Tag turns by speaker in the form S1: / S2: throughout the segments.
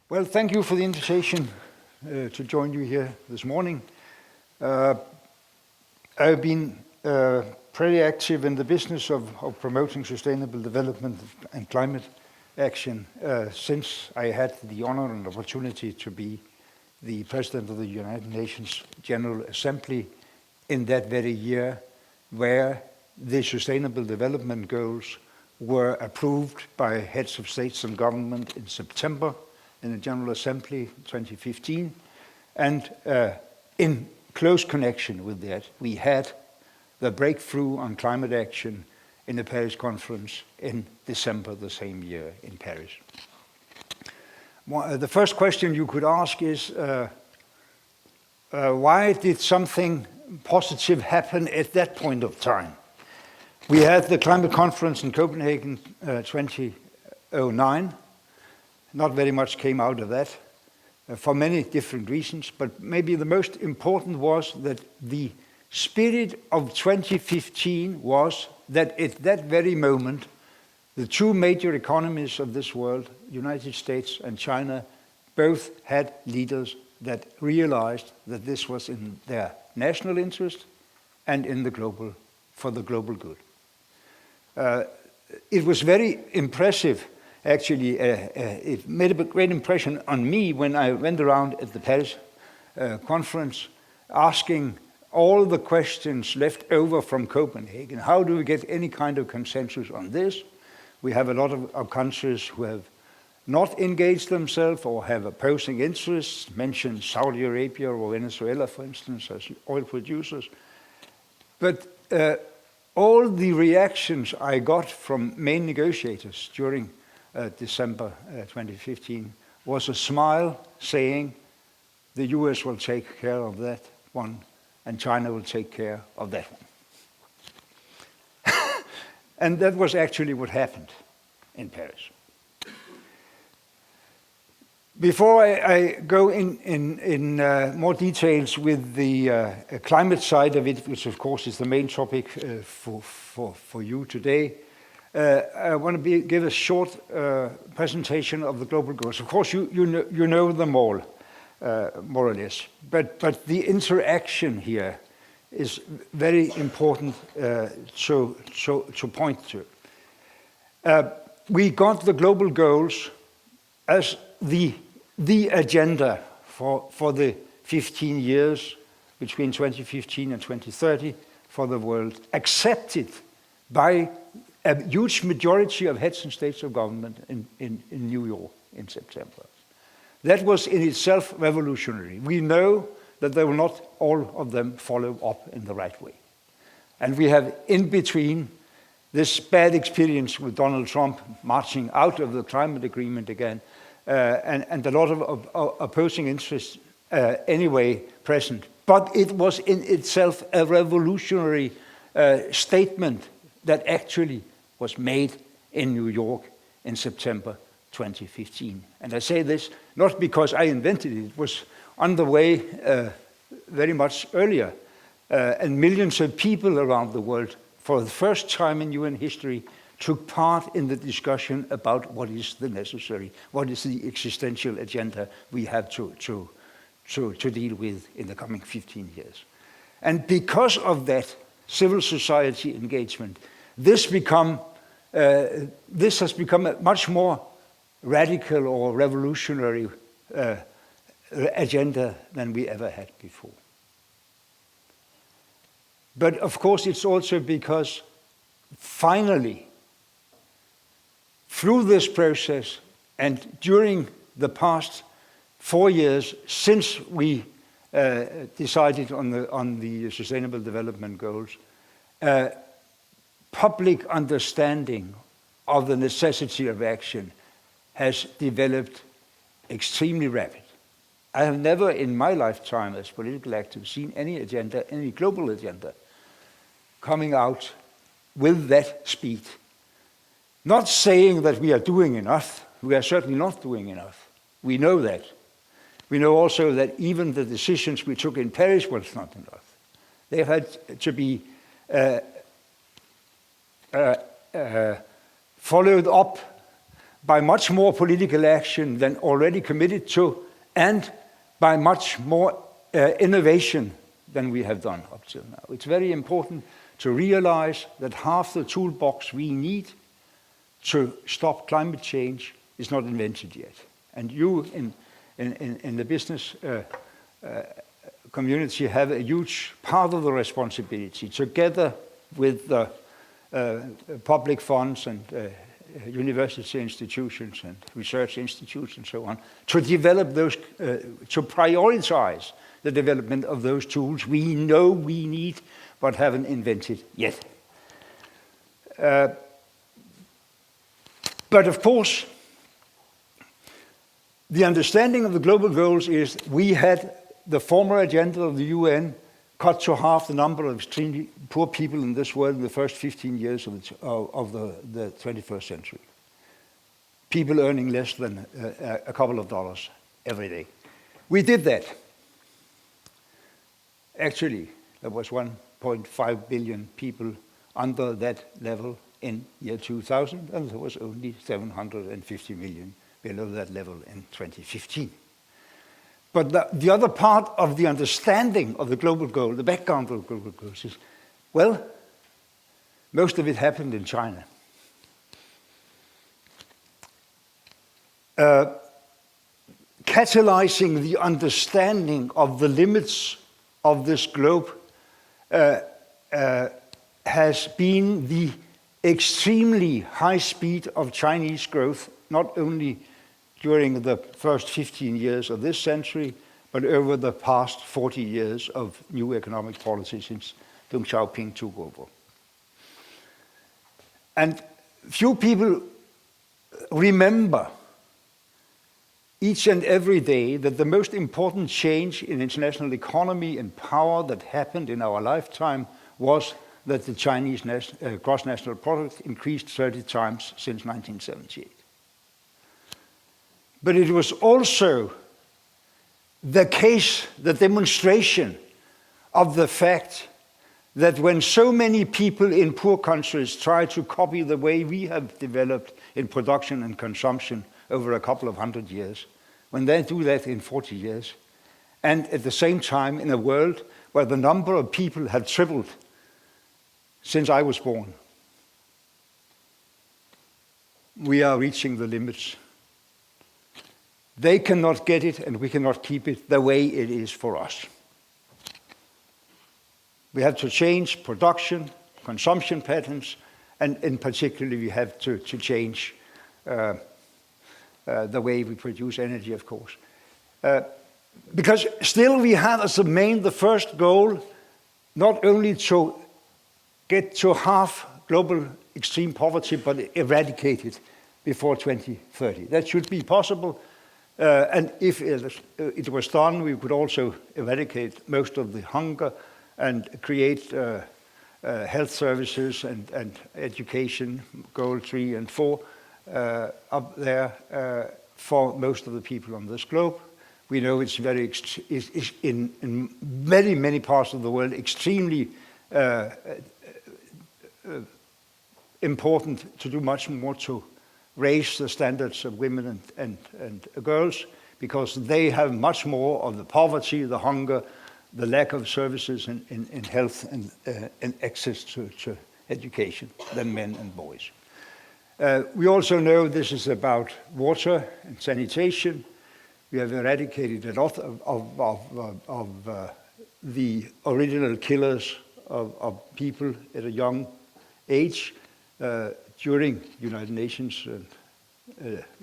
S1: Well, thank you for the invitation to join you here this morning. I've been pretty active in the business of promoting sustainable development and climate action since I had the honor and opportunity to be the President of the United Nations General Assembly in that very year, where the Sustainable Development Goals were approved by heads of states and government in September in the General Assembly 2015. And in close connection with that, we had the breakthrough on climate action in the Paris conference in December the same year in Paris. The first question you could ask is, why did something positive happen at that point of time? We had the climate conference in Copenhagen 2009. Not very much came out of that for many different reasons, but maybe the most important was that the spirit of 2015 was that at that very moment, the two major economies of this world, United States and China, both had leaders that realized that this was in their national interest and in the global, for the global good. It was very impressive. Actually, it made a great impression on me when I went around at the Paris conference asking all the questions left over from Copenhagen. How do we get any kind of consensus on this? We have a lot of countries who have not engaged themselves or have opposing interests, mentioned Saudi Arabia or Venezuela, for instance, as oil producers. But all the reactions I got from main negotiators during December 2015 was a smile saying the US will take care of that one and China will take care of that one. And that was actually what happened in Paris. Before I go in more details with the climate side of it, which of course is the main topic for you today, I want to give a short presentation of the global goals. Of course, you know them all, more or less. But the interaction here is very important to point to. We got the global goals as the agenda for the 15 years between 2015 and 2030 for the world, accepted by a huge majority of heads and states of government in New York in September. That was in itself revolutionary. We know that they will not all of them follow up in the right way. And we have in between this bad experience with Donald Trump marching out of the climate agreement again, and a lot of opposing interests anyway present. But it was in itself a revolutionary statement that actually was made in New York in September 2015. And I say this not because I invented it. It was on the way very much earlier. And millions of people around the world, for the first time in UN history, took part in the discussion about what is the necessary, what is the existential agenda we have to deal with in the coming 15 years. And because of that civil society engagement, this has become a much more radical or revolutionary agenda than we ever had before. But of course, it's also because finally, through this process and during the past 4 years since we decided on the Sustainable Development Goals, public understanding of the necessity of action has developed extremely rapid. I have never in my lifetime as political active seen any agenda, any global agenda, coming out with that speed. Not saying that we are doing enough. We are certainly not doing enough. We know that. We know also that even the decisions we took in Paris was not enough. They had to be followed up by much more political action than already committed to, and by much more innovation than we have done up till now. It's very important to realize that half the toolbox we need to stop climate change is not invented yet. And you in the business community have a huge part of the responsibility, together with the public funds and university institutions and research institutes and so on, to develop those, to prioritize the development of those tools we know we need but haven't invented yet. But of course, the understanding of the global goals is we had the former agenda of the UN cut to half the number of extremely poor people in this world in the first 15 years of the 21st century. People earning less than a couple of dollars every day. We did that. Actually, there was 1.5 billion people under that level in year 2000, and there was only 750 million below that level in 2015. But the other part of the understanding of the global goal, the background of the global goals is, well, most of it happened in China. Catalyzing the understanding of the limits of this globe has been the extremely high speed of Chinese growth, not only during the first 15 years of this century, but over the past 40 years of new economic policy since Deng Xiaoping took over. And few people remember each and every day that the most important change in international economy and power that happened in our lifetime was that the Chinese gross national product increased 30 times since 1978. But it was also the case, the demonstration of the fact that when so many people in poor countries try to copy the way we have developed in production and consumption over a couple of 100 years, when they do that in 40 years, and at the same time in a world where the number of people have tripled since I was born, we are reaching the limits. They cannot get it, and we cannot keep it the way it is for us. We have to change production, consumption patterns, and in particular, we have to change the way we produce energy, of course. Because still we have as the first goal, not only to get to half global extreme poverty, but eradicate it before 2030. That should be possible. And if it was done, we could also eradicate most of the hunger and create health services and education, goal 3 and 4, up there for most of the people on this globe. We know it's in many, many parts of the world extremely important to do much more to raise the standards of women and girls, because they have much more of the poverty, the hunger, the lack of services in health and access to education than men and boys. We also know this is about water and sanitation. We have eradicated a lot of the original killers of people at a young age during United Nations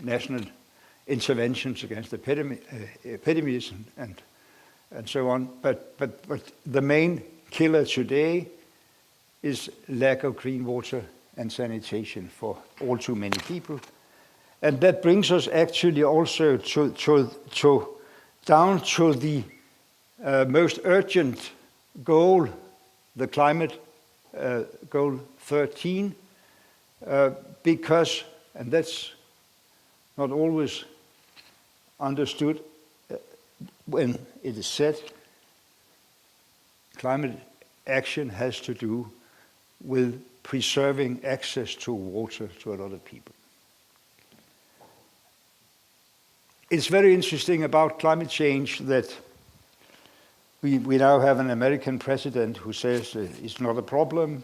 S1: national interventions against epidemics and so on. But the main killer today is lack of clean water and sanitation for all too many people. And that brings us actually also down to the most urgent goal, the climate goal 13, because, and that's not always understood when it is said, climate action has to do with preserving access to water to a lot of people. it's very interesting about climate change that we now have an American president who says it's not a problem.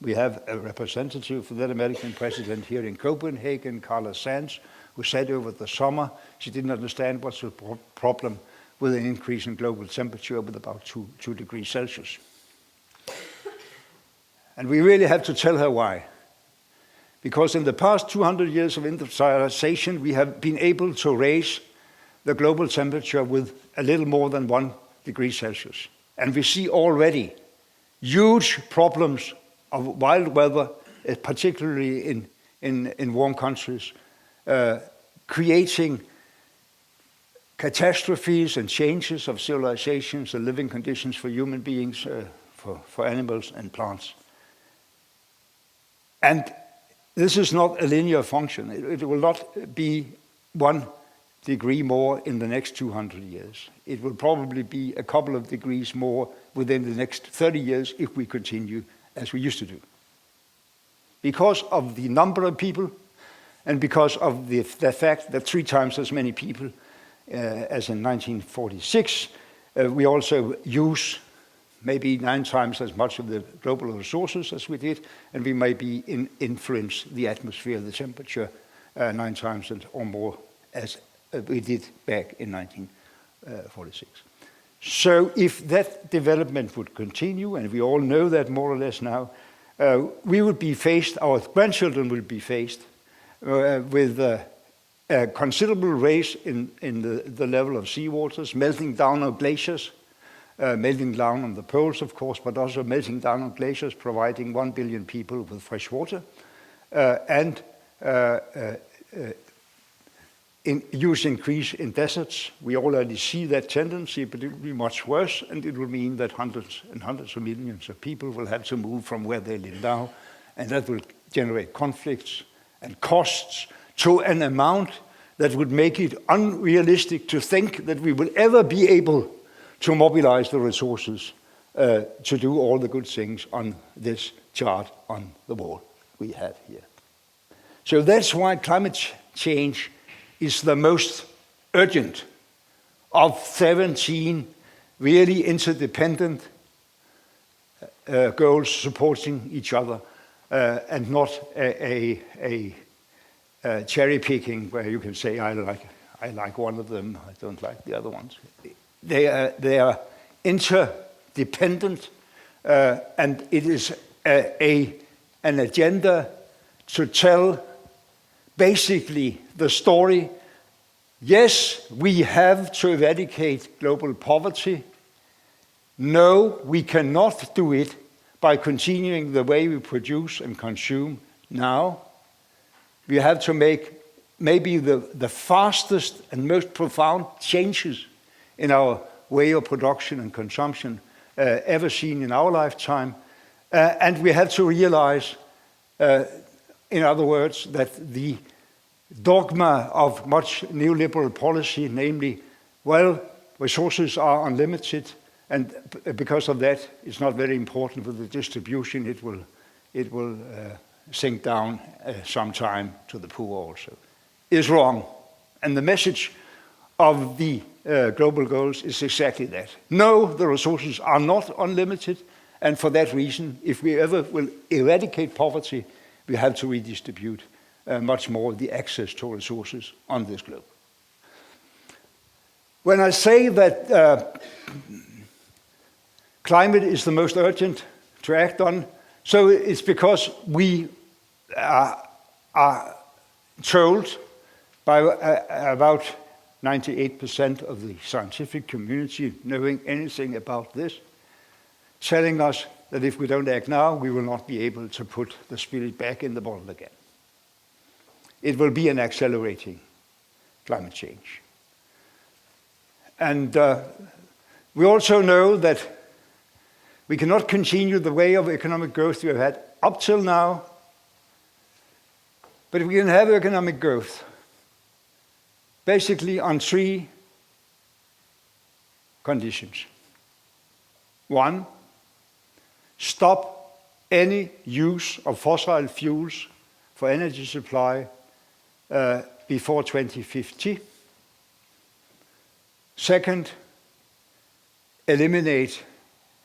S1: We have a representative for that American president here in Copenhagen, Carla Sands, who said over the summer she didn't understand what's the problem with an increase in global temperature with about 2 degrees Celsius. And we really have to tell her why. Because in the past 200 years of industrialization, we have been able to raise the global temperature with a little more than 1 degree Celsius. And we see already huge problems of wild weather, particularly in warm countries, creating catastrophes and changes of civilizations and living conditions for human beings, for animals and plants. And this is not a linear function. It will not be 1 degree more in the next 200 years. It will probably be a couple of degrees more within the next 30 years if we continue as we used to do. Because of the number of people and because of the fact that 3 times as many people as in 1946, we also use maybe 9 times as much of the global resources as we did, and we maybe influence the atmosphere, the temperature, 9 times or more as we did back in 1946. So if that development would continue, and we all know that more or less now, we would be faced, our grandchildren will be faced with a considerable raise in the level of seawaters, melting down of glaciers, melting down on the poles, of course, but also melting down on glaciers, providing 1 billion people with fresh water, and huge increase in deserts. We already see that tendency, but it will be much worse, and it will mean that hundreds and hundreds of millions of people will have to move from where they live now, and that will generate conflicts and costs to an amount that would make it unrealistic to think that we will ever be able to mobilize the resources to do all the good things on this chart on the wall we have here. So that's why climate change is the most urgent of 17 really interdependent goals supporting each other, and not a cherry picking where you can say, I like one of them, I don't like the other ones. They are interdependent, and it is an agenda to tell basically the story. Yes, we have to eradicate global poverty. No, we cannot do it by continuing the way we produce and consume now. We have to make maybe the fastest and most profound changes in our way of production and consumption ever seen in our lifetime. And we have to realize, in other words, that the dogma of much neoliberal policy, namely, well, resources are unlimited, and because of that, it's not very important with the distribution. It will sink down sometime to the poor also, is wrong. And the message of the global goals is exactly that. No, the resources are not unlimited, and for that reason, if we ever will eradicate poverty, we have to redistribute much more the access to resources on this globe. When I say that climate is the most urgent to act on, so it's because we are told by about 98% of the scientific community knowing anything about this, telling us that if we don't act now, we will not be able to put the spirit back in the bottle again. It will be an accelerating climate change. And we also know that we cannot continue the way of economic growth we have had up till now, but we can have economic growth basically on 3 conditions. 1, stop any use of fossil fuels for energy supply before 2050. Second, eliminate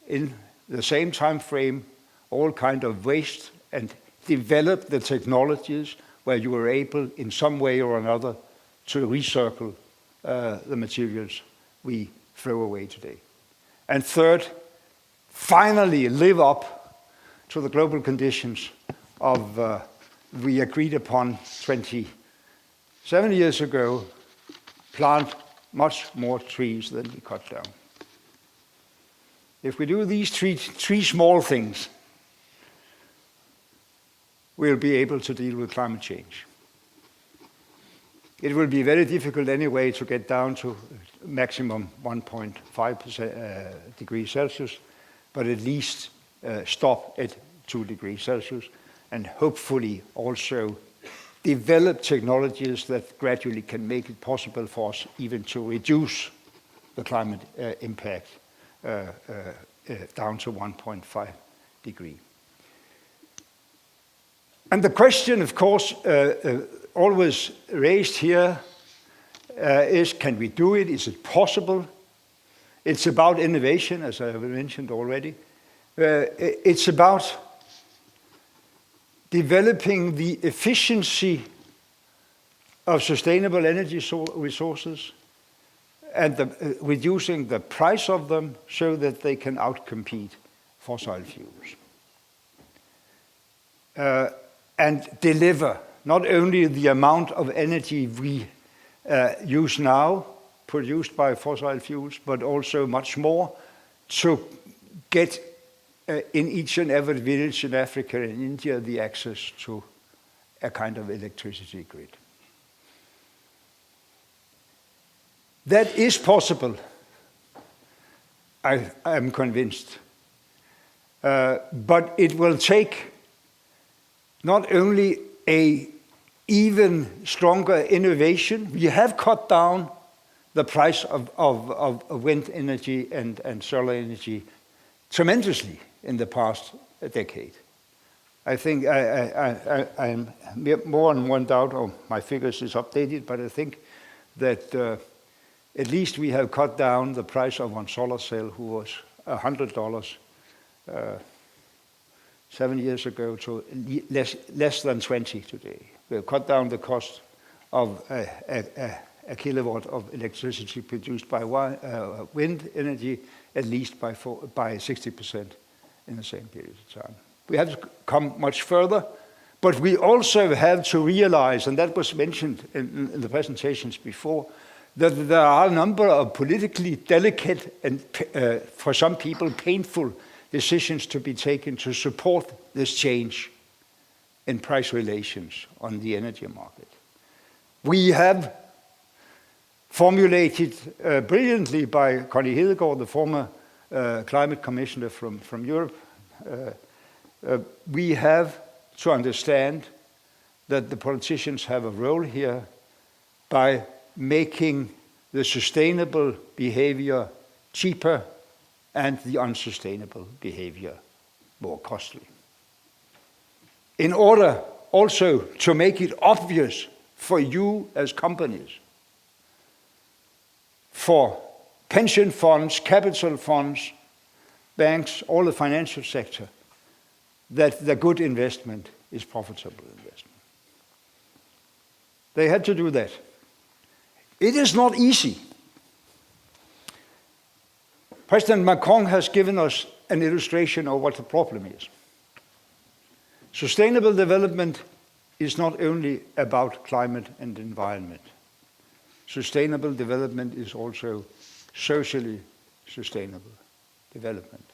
S1: in the same time frame all kind of waste and develop the technologies where you are able in some way or another to recircle the materials we throw away today. And third, finally live up to the global conditions of we agreed upon 27 years ago, plant much more trees than we cut down. If we do these three small things, we'll be able to deal with climate change. It will be very difficult anyway to get down to maximum 1.5 degrees Celsius, but at least stop at 2 degrees Celsius, and hopefully also develop technologies that gradually can make it possible for us even to reduce the climate impact down to 1.5 degree. And the question, of course, always raised here is, can we do it? Is it possible? It's about innovation, as I have mentioned already. It's about developing the efficiency of sustainable energy resources and reducing the price of them so that they can outcompete fossil fuels. And deliver not only the amount of energy we use now, produced by fossil fuels, but also much more to get in each and every village in Africa and India the access to a kind of electricity grid. That is possible, I am convinced. But it will take not only a even stronger innovation. We have cut down the price of wind energy and solar energy tremendously in the past decade. I think I'm more than one doubt, or my figures is updated, but I think that at least we have cut down the price of one solar cell, who was $100 7 years ago, to less than 20 today. We have cut down the cost of a kilowatt of electricity produced by wind energy at least by 60% in the same period of time. We have to come much further, but we also have to realize, and that was mentioned in the presentations before, that there are a number of politically delicate and for some people painful decisions to be taken to support this change in price relations on the energy market. We have formulated brilliantly by Connie Hedegaard, the former climate commissioner from Europe, we have to understand that the politicians have a role here by making the sustainable behavior cheaper and the unsustainable behavior more costly. In order also to make it obvious for you as companies, for pension funds, capital funds, banks, all the financial sector, that the good investment is profitable investment. They had to do that. It is not easy. President Macron has given us an illustration of what the problem is. Sustainable development is not only about climate and environment. Sustainable development is also socially sustainable development.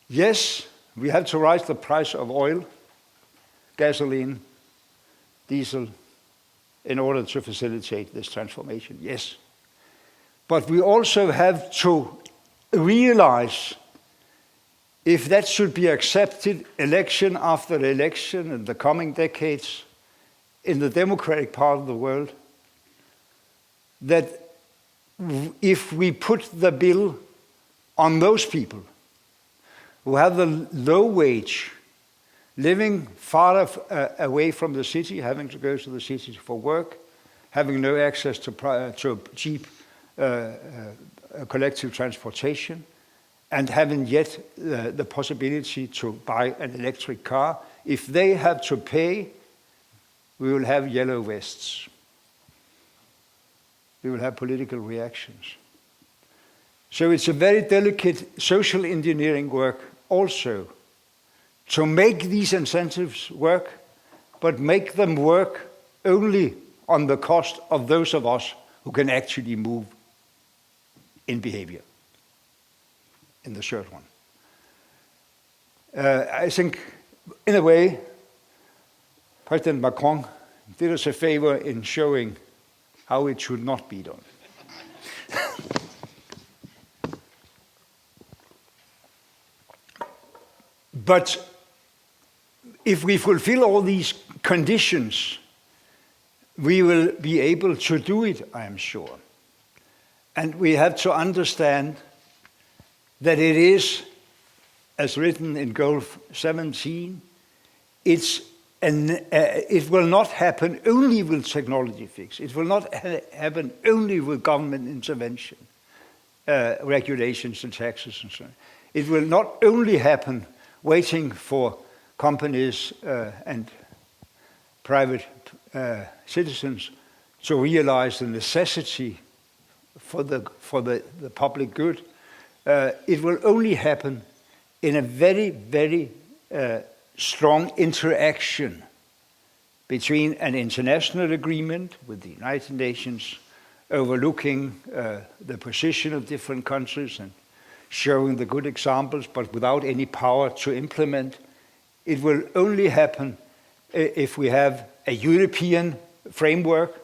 S1: Yes, we have to raise the price of oil, gasoline, diesel, in order to facilitate this transformation, yes. But we also have to realize, if that should be accepted election after election in the coming decades in the democratic part of the world, that if we put the bill on those people who have the low wage, living far away from the city, having to go to the city for work, having no access to cheap collective transportation and haven't yet the possibility to buy an electric car. If they have to pay, we will have yellow vests. We will have political reactions. So it's a very delicate social engineering work also to make these incentives work, but make them work only on the cost of those of us who can actually move in behavior, in the short run. I think, in a way, President Macron did us a favor in showing how it should not be done. But if we fulfill all these conditions, we will be able to do it, I am sure. And we have to understand that it is, as written in Goal 17, it will not happen only with technology fix. It will not happen only with government intervention, regulations and taxes and so on. It will not only happen waiting for companies and private citizens to realize the necessity for the public good. It will only happen in a very, very strong interaction between an international agreement with the United Nations overlooking the position of different countries and showing the good examples, but without any power to implement. It will only happen if we have a European framework.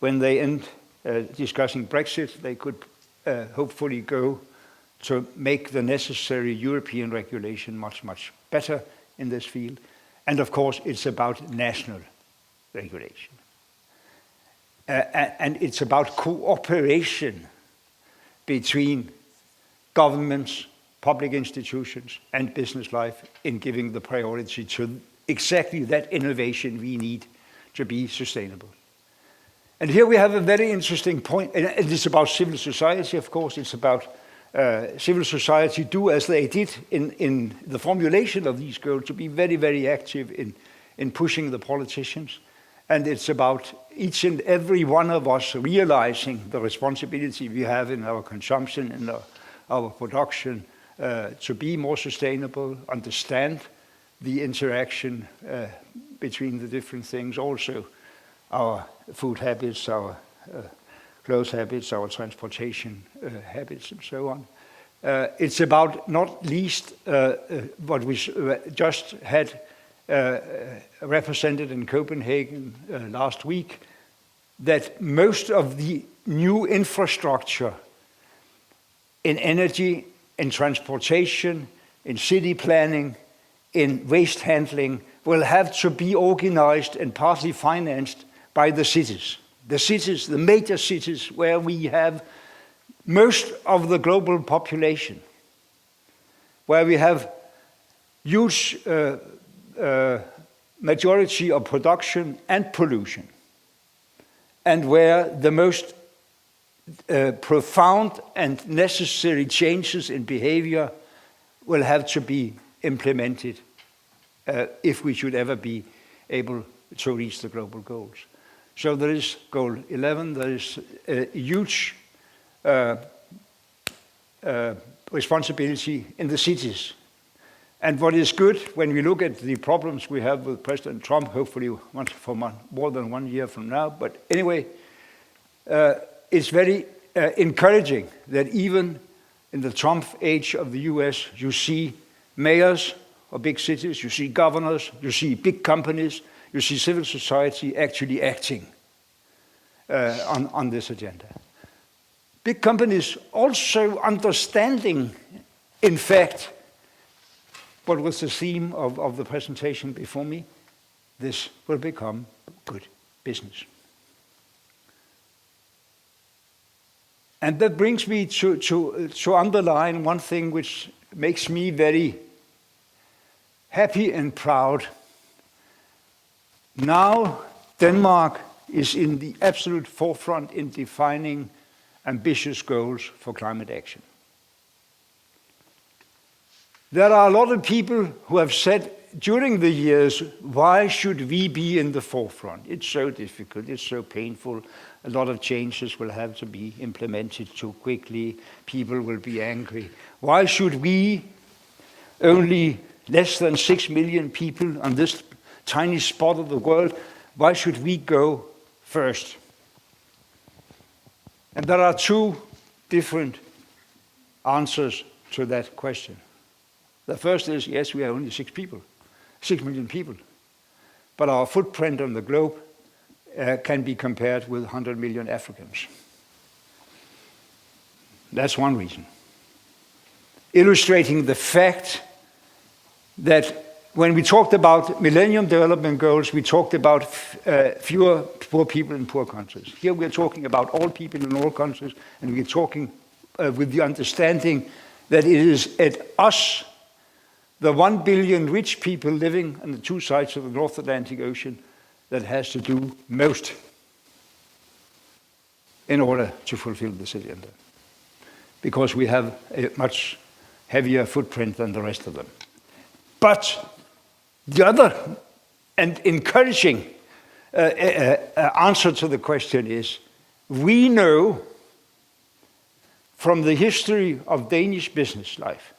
S1: When they end discussing Brexit, they could hopefully go to make the necessary European regulation much, much better in this field. And of course, it's about national regulation. And it's about cooperation between governments, public institutions, and business life in giving the priority to exactly that innovation we need to be sustainable. And here we have a very interesting point, and it's about civil society, of course. It's about civil society do as they did in the formulation of these goals, to be very, very active in pushing the politicians. And it's about each and every one of us realizing the responsibility we have in our consumption and our production to be more sustainable, understand the interaction between the different things, also our food habits, our clothes habits, our transportation habits, and so on. It's about not least what we just had represented in Copenhagen last week, that most of the new infrastructure in energy, in transportation, in city planning, in waste handling will have to be organized and partly financed by the cities. The cities, the major cities where we have most of the global population, where we have huge majority of production and pollution, and where the most profound and necessary changes in behavior will have to be implemented if we should ever be able to reach the global goals. So there is goal 11, there is a huge responsibility in the cities. And what is good when we look at the problems we have with President Trump, hopefully for more than 1 year from now, but anyway, it's very encouraging that even in the Trump age of the US, you see mayors of big cities, you see governors, you see big companies, you see civil society actually acting on this agenda. Big companies also understanding, in fact, what was the theme of the presentation before me, this will become good business. And that brings me to underline one thing which makes me very happy and proud. Now Denmark is in the absolute forefront in defining ambitious goals for climate action. There are a lot of people who have said during the years, why should we be in the forefront? It's so difficult, it's so painful. A lot of changes will have to be implemented too quickly. People will be angry. Why should we, only less than 6 million people on this tiny spot of the world, why should we go first? And there are two different answers to that question. The first is, yes, we are only 6 million people. But our footprint on the globe can be compared with 100 million Africans. That's one reason. Illustrating the fact that when we talked about Millennium Development Goals, we talked about fewer poor people in poor countries. Here we're talking about all people in all countries, and we're talking with the understanding that it is at us, the 1 billion rich people living on the two sides of the North Atlantic Ocean, that has to do most in order to fulfill this agenda. Because we have a much heavier footprint than the rest of them. But the other and encouraging answer to the question is, we know from the history of Danish business life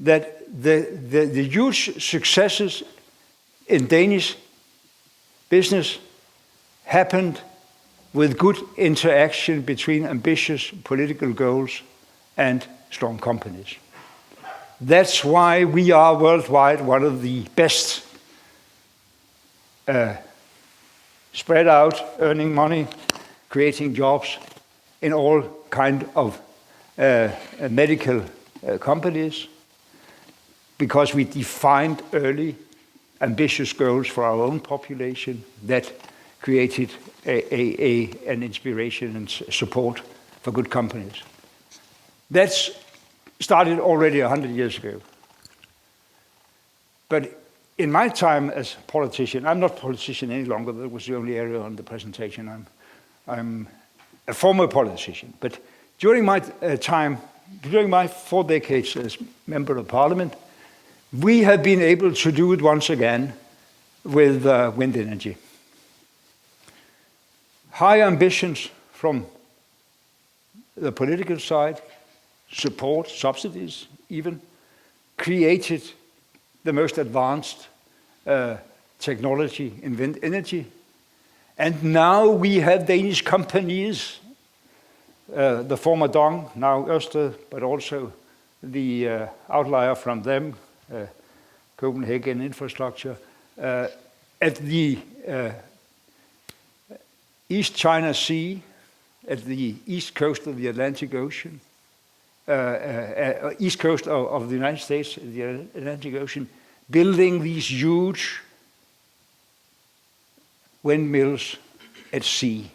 S1: that the huge successes in Danish business happened with good interaction between ambitious political goals and strong companies. That's why we are worldwide one of the best spread out, earning money, creating jobs in all kind of medical companies, because we defined early ambitious goals for our own population that created an inspiration and support for good companies. That's started already 100 years ago. But in my time as politician, I'm not a politician any longer, that was the only area on the presentation. I'm a former politician. But during my time, during my 4 decades as member of parliament, we have been able to do it once again with wind energy. High ambitions from the political side, support, subsidies even, created the most advanced technology in wind energy. And now we have Danish companies, the former Dong, now Ørsted, but also the outlier from them, Copenhagen Infrastructure, at the East China Sea, at the east coast of the Atlantic Ocean, east coast of the United States, the Atlantic Ocean, building these huge windmills at sea.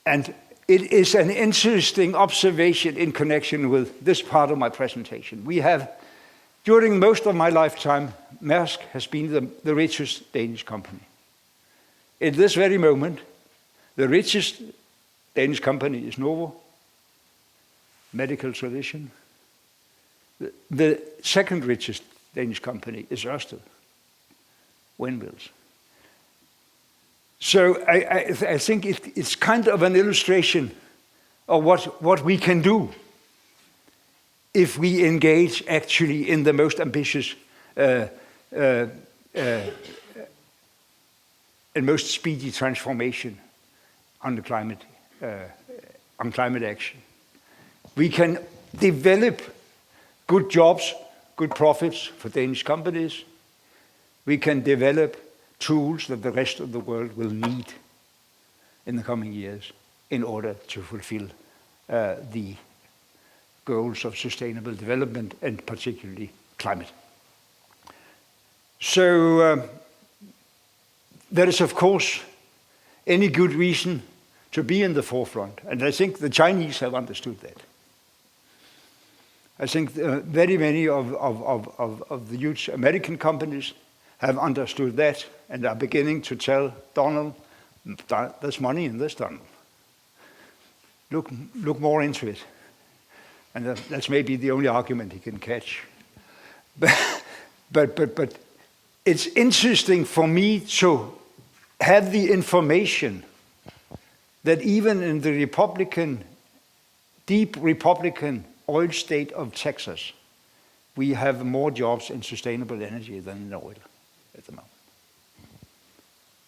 S1: And it is an interesting observation in connection with this part of my presentation. We have, during most of my lifetime, Maersk has been the richest Danish company. At this very moment, the richest Danish company is Novo, medical tradition. The second richest Danish company is Ørsted, windmills. So I think it's kind of an illustration of what we can do if we engage actually in the most ambitious and most speedy transformation on the climate action. We can develop good jobs, good profits for Danish companies. We can develop tools that the rest of the world will need in the coming years in order to fulfill the goals of sustainable development and particularly climate. So there is, of course, any good reason to be in the forefront, and I think the Chinese have understood that. I think very many of the huge American companies have understood that and are beginning to tell Donald, there's money in this tunnel. look more into it. And that's maybe the only argument he can catch. But it's interesting for me to have the information that even in the deep Republican oil state of Texas, we have more jobs in sustainable energy than in oil at the moment.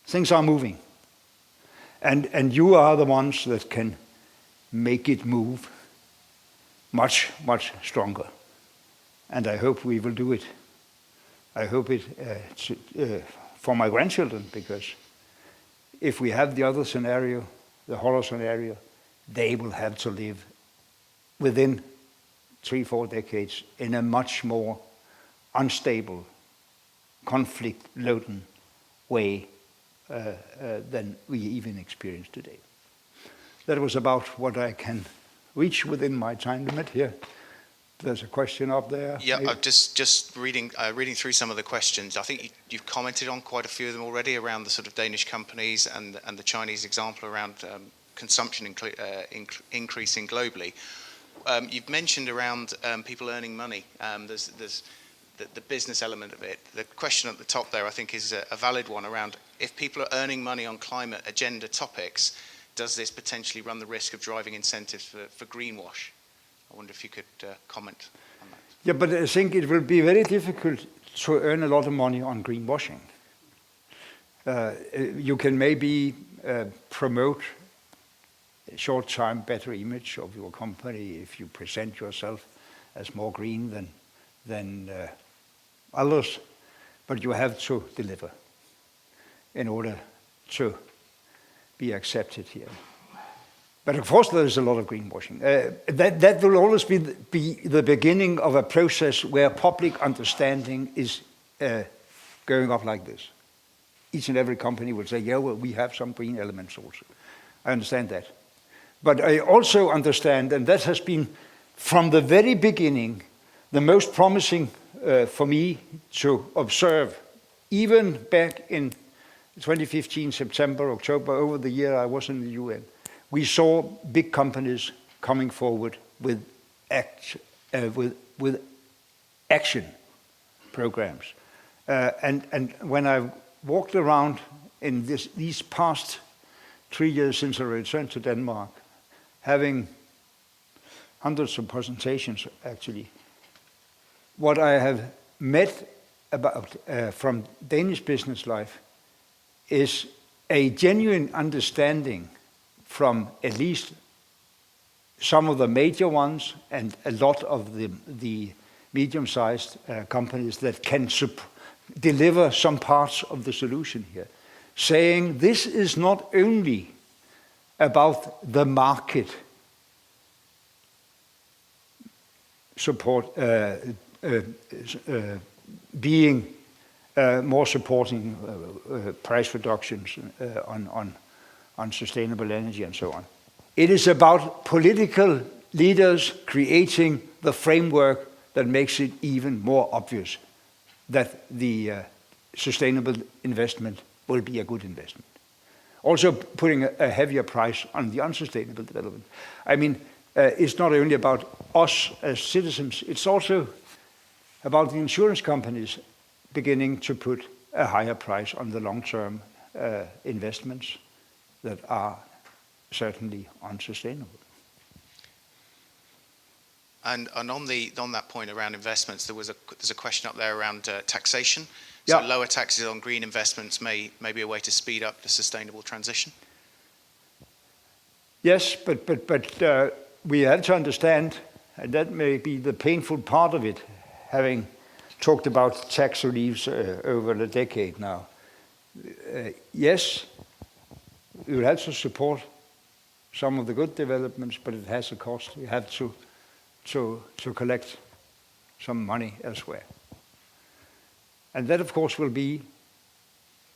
S1: Things are moving. And you are the ones that can make it move much, much stronger. And I hope we will do it. I hope it for my grandchildren, because if we have the other scenario, the horror scenario, they will have to live within 3-4 decades in a much more unstable, conflict-laden way than we even experience today. That was about what I can reach within my time limit here. There's a question up there.
S2: Yeah, I'm just reading through some of the questions. I think you've commented on quite a few of them already around the sort of Danish companies and the Chinese example around consumption increasing globally. You've mentioned around people earning money. There's the business element of it. The question at the top there, I think, is a valid one around if people are earning money on climate agenda topics, does this potentially run the risk of driving incentives for greenwash? I wonder if you could comment on that.
S1: Yeah, but I think it will be very difficult to earn a lot of money on greenwashing. You can maybe promote a short-term better image of your company if you present yourself as more green than others, but you have to deliver in order to be accepted here. But of course there is a lot of greenwashing. That will always be the beginning of a process where public understanding is going up like this. Each and every company will say, yeah, well, we have some green elements also. I understand that. But I also understand, and that has been from the very beginning, the most promising for me to observe, even back in 2015, September, October, over the year I was in the UN, we saw big companies coming forward with action programs. And when I walked around in these past 3 years since I returned to Denmark, having hundreds of presentations actually, what I have met about from Danish business life is a genuine understanding from at least some of the major ones and a lot of the medium-sized companies that can deliver some parts of the solution here, saying this is not only about the market support being more supporting price reductions on sustainable energy and so on. It is about political leaders creating the framework that makes it even more obvious that the sustainable investment will be a good investment. Also putting a heavier price on the unsustainable development. I mean, it's not only about us as citizens, it's also about the insurance companies beginning to put a higher price on the long-term investments that are certainly unsustainable.
S2: And on that point around investments, there's a question up there around taxation. So lower taxes on green investments may be a way to speed up the sustainable transition.
S1: Yes, but we have to understand, and that may be the painful part of it, having talked about tax reliefs over a decade now. Yes, you will have to support some of the good developments, but it has a cost. You have to collect some money elsewhere. And that, of course, will be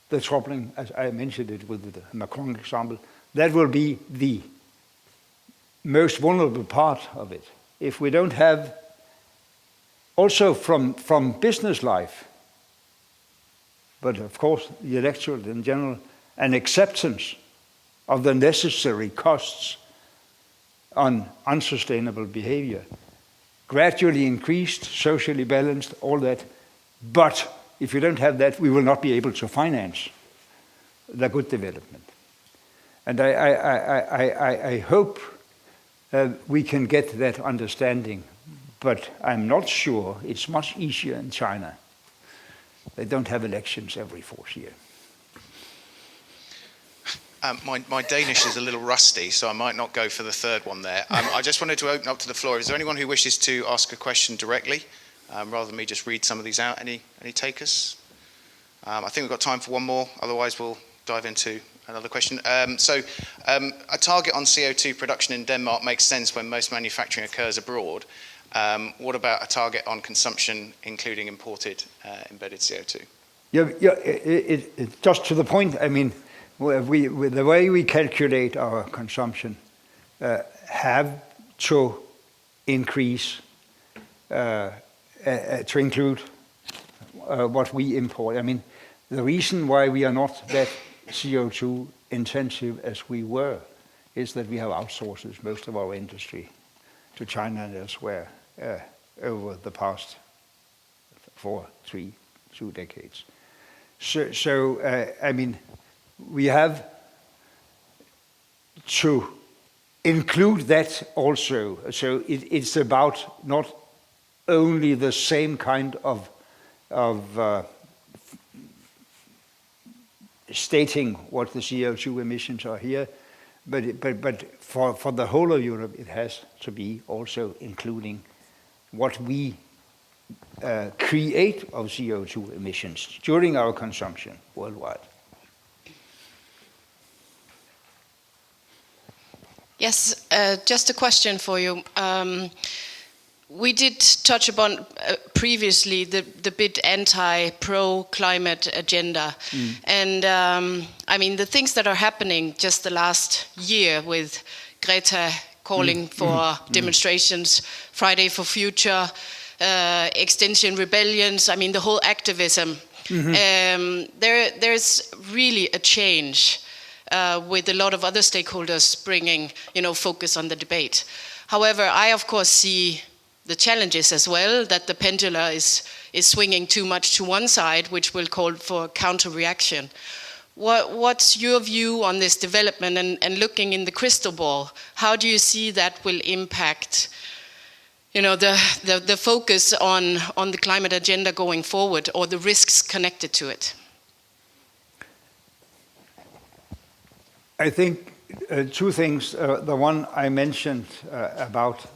S1: the troubling, as I mentioned it with the Macron example, that will be the most vulnerable part of it. If we don't have, also from business life, but of course the electorate in general, an acceptance of the necessary costs on unsustainable behavior. Gradually increased, socially balanced, all that. But if you don't have that, we will not be able to finance the good development. And I hope we can get that understanding, but I'm not sure it's much easier in China. They don't have elections every 4th year.
S2: My Danish is a little rusty, so I might not go for the third one there. I just wanted to open up to the floor. Is there anyone who wishes to ask a question directly, rather than me just read some of these out? Any takers? I think we've got time for one more, otherwise we'll dive into another question. A target on CO2 production in Denmark makes sense when most manufacturing occurs abroad. What about a target on consumption, including imported embedded CO2?
S1: Just to the point, I mean, the way we calculate our consumption have to increase to include what we import. I mean, the reason why we are not that CO2 intensive as we were is that we have outsourced most of our industry to China and elsewhere over the past 2 decades. So I mean, we have to include that also. So it's about not only the same kind of stating what the CO2 emissions are here, but for the whole of Europe, it has to be also including what we create of CO2 emissions during our consumption worldwide.
S3: Yes, just a question for you. We did touch upon previously the bit anti-pro-climate agenda. And I mean, the things that are happening just the last year with Greta calling for demonstrations, Friday for Future, Extinction Rebellions, I mean, the whole activism. There's really a change with a lot of other stakeholders bringing, focus on the debate. However, I of course see the challenges as well, that the pendulum is swinging too much to one side, which will call for counter-reaction. What's your view on this development, and looking in the crystal ball, how do you see that will impact the focus on the climate agenda going forward, or the risks connected to it?
S1: I think two things. The one I mentioned about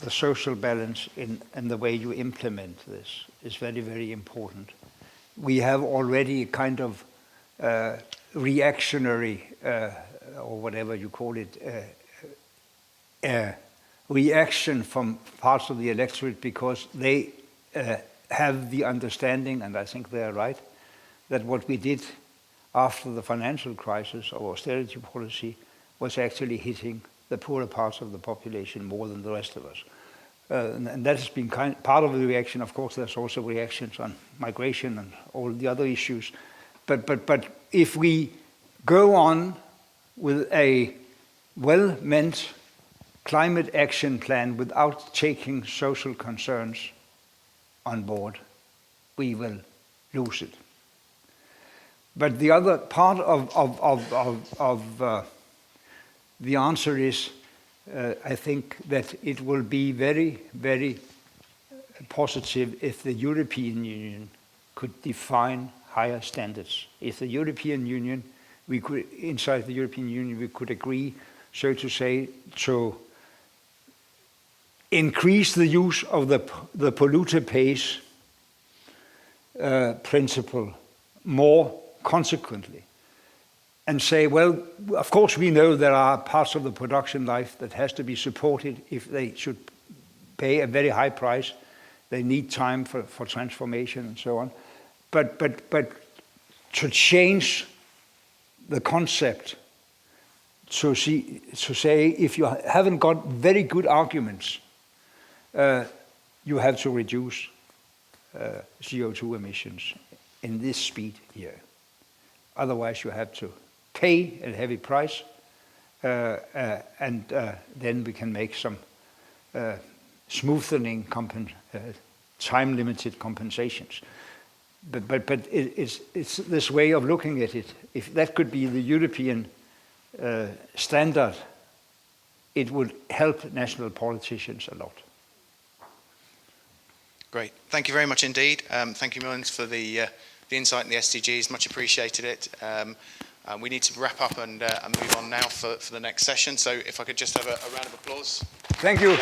S1: the social balance and the way you implement this is very, very important. We have already kind of reactionary, or whatever you call it, reaction from parts of the electorate, because they have the understanding, and I think they are right, that what we did after the financial crisis, or austerity policy, was actually hitting the poorer parts of the population more than the rest of us. And that has been part of the reaction. Of course, there's also reactions on migration and all the other issues. But if we go on with a well-meant climate action plan without taking social concerns on board, we will lose it. But the other part of the answer is, I think that it will be very, very positive if the European Union could define higher standards. If the European Union, inside the European Union, we could agree, so to say, to increase the use of the polluter pays principle more consequently, and say, well, of course we know there are parts of the production life that has to be supported. If they should pay a very high price, they need time for transformation and so on. But to change the concept, to say if you haven't got very good arguments, you have to reduce CO2 emissions in this speed here. Otherwise, you have to pay a heavy price, and then we can make some smoothening time-limited compensations. But it's this way of looking at it. If that could be the European standard, it would help national politicians a lot.
S2: Great. Thank you very much indeed. Thank you, Mogens, for the insight in the SDGs. Much appreciated it. We need to wrap up and move on now for the next session. So if I could just have a round of applause.
S1: Thank you.